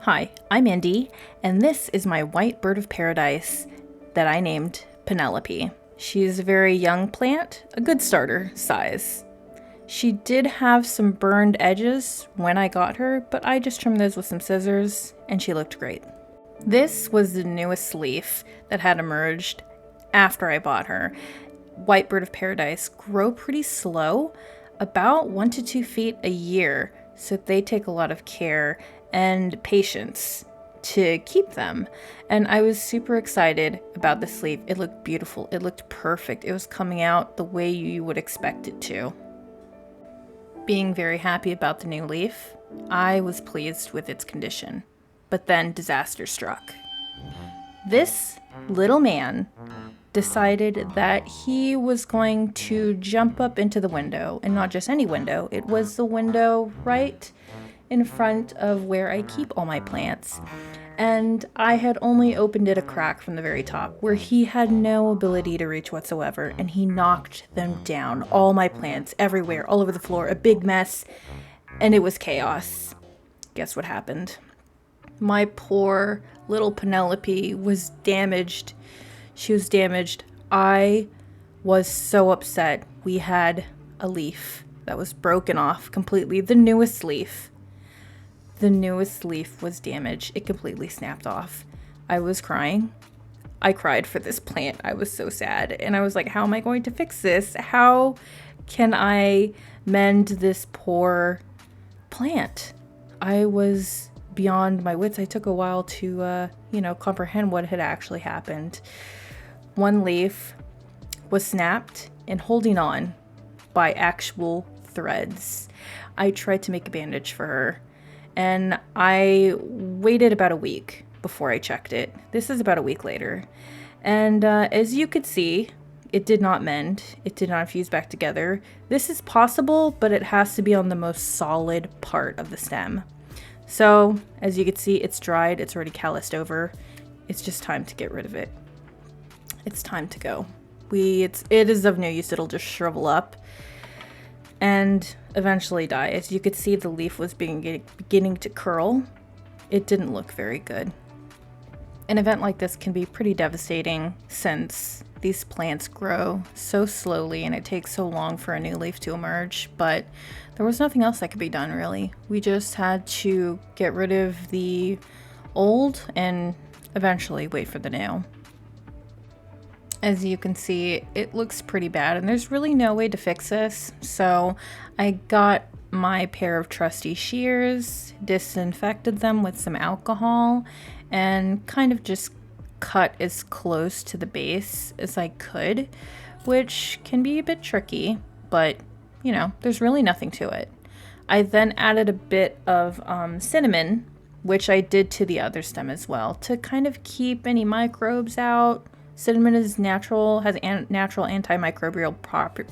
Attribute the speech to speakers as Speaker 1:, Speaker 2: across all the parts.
Speaker 1: Hi, I'm Indy, and this is my white bird of paradise that I named Penelope. She's a very young plant, a good starter size. She did have some burned edges when I got her, but I just trimmed those with some scissors, and she looked great. This was the newest leaf that had emerged after I bought her. White bird of paradise grow pretty slow, about 1 to 2 feet a year, so they take a lot of care and patience to keep them. And I was super excited about this leaf. It looked beautiful. It looked perfect. It was coming out the way you would expect it to. Being very happy about the new leaf, I was pleased with its condition. But then disaster struck. This little man decided that he was going to jump up into the window, and not just any window. It was the window right in front of where I keep all my plants. And I had only opened it a crack from the very top, where he had no ability to reach whatsoever, and he knocked them down. All my plants, everywhere, all over the floor, a big mess, and it was chaos. Guess what happened? My poor little Penelope was damaged. She was damaged. I was so upset. We had a leaf that was broken off completely, the newest leaf. The newest leaf was damaged. It completely snapped off. I was crying. I cried for this plant. I was so sad. And I was like, how am I going to fix this? How can I mend this poor plant? I was beyond my wits. I took a while to, comprehend what had actually happened. One leaf was snapped and holding on by actual threads. I tried to make a bandage for her. And I waited about a week before I checked it. This is about a week later. And as you could see, it did not mend. It did not fuse back together. This is possible, but it has to be on the most solid part of the stem. So, as you can see, it's dried. It's already calloused over. It's just time to get rid of it. It's time to go. It is of no use. It'll just shrivel up and eventually die. As you could see, the leaf was beginning to curl. It didn't look very good. An event like this can be pretty devastating since these plants grow so slowly and it takes so long for a new leaf to emerge, but there was nothing else that could be done, really. We just had to get rid of the old and eventually wait for the new. As you can see, it looks pretty bad and there's really no way to fix this. So I got my pair of trusty shears, disinfected them with some alcohol, and kind of just cut as close to the base as I could, which can be a bit tricky, but there's really nothing to it. I then added a bit of cinnamon, which I did to the other stem as well, to kind of keep any microbes out. Cinnamon is natural, has natural antimicrobial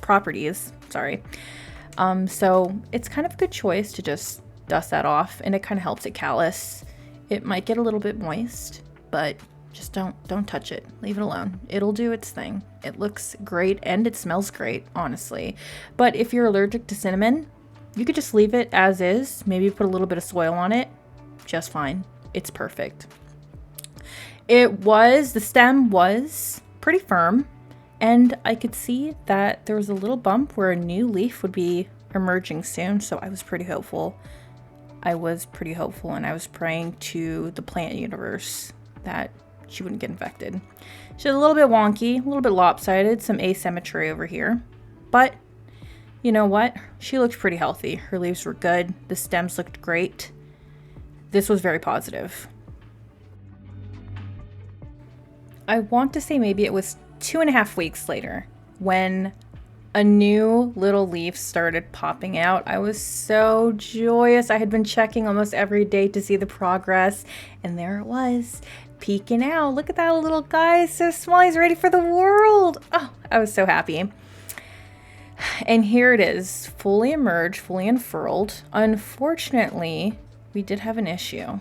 Speaker 1: properties. So it's kind of a good choice to just dust that off, and it kind of helps it callus. It might get a little bit moist, but just don't touch it. Leave it alone. It'll do its thing. It looks great and it smells great, honestly. But if you're allergic to cinnamon, you could just leave it as is. Maybe put a little bit of soil on it. Just fine. It's perfect. The stem was pretty firm, and I could see that there was a little bump where a new leaf would be emerging soon, so I was pretty hopeful. And I was praying to the plant universe that she wouldn't get infected. She's a little bit wonky, a little bit lopsided, some asymmetry over here, but you know what? She looked pretty healthy. Her leaves were good. The stems looked great. This was very positive. I want to say maybe it was 2.5 weeks later when a new little leaf started popping out. I was so joyous. I had been checking almost every day to see the progress, and there it was, peeking out. Look at that little guy, so small. He's ready for the world. Oh, I was so happy. And here it is, fully emerged, fully unfurled. Unfortunately, we did have an issue.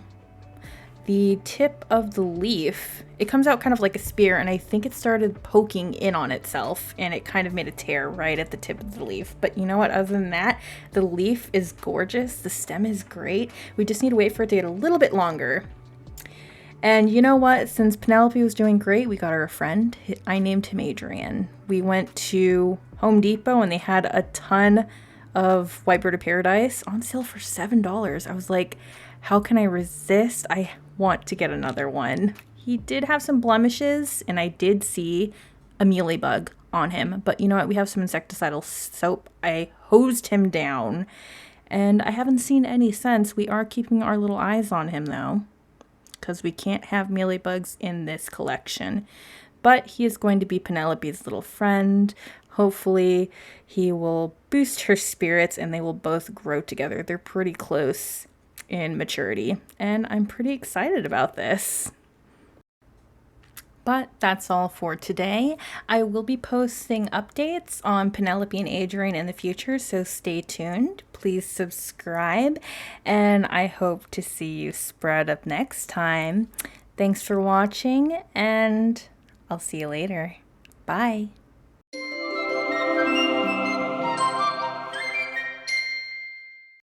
Speaker 1: the tip of the leaf, it comes out kind of like a spear, and I think it started poking in on itself and it kind of made a tear right at the tip of the leaf. But you know what, other than that, the leaf is gorgeous, the stem is great. We just need to wait for it to get a little bit longer. And you know what, since Penelope was doing great, we got her a friend. I named him Adrian. We went to Home Depot and they had a ton of White Bird of Paradise on sale for $7. I was like, how can I resist? I want to get another one. He did have some blemishes and I did see a mealybug on him, but you know what, we have some insecticidal soap. I hosed him down and I haven't seen any since. We are keeping our little eyes on him though, because we can't have mealybugs in this collection. But he is going to be Penelope's little friend. Hopefully he will boost her spirits and they will both grow together. They're pretty close in maturity, and I'm pretty excited about this. But that's all for today. I will be posting updates on Penelope and Adrian in the future, so stay tuned. Please subscribe, and I hope to see you spread up next time. Thanks for watching, and I'll see you later. Bye.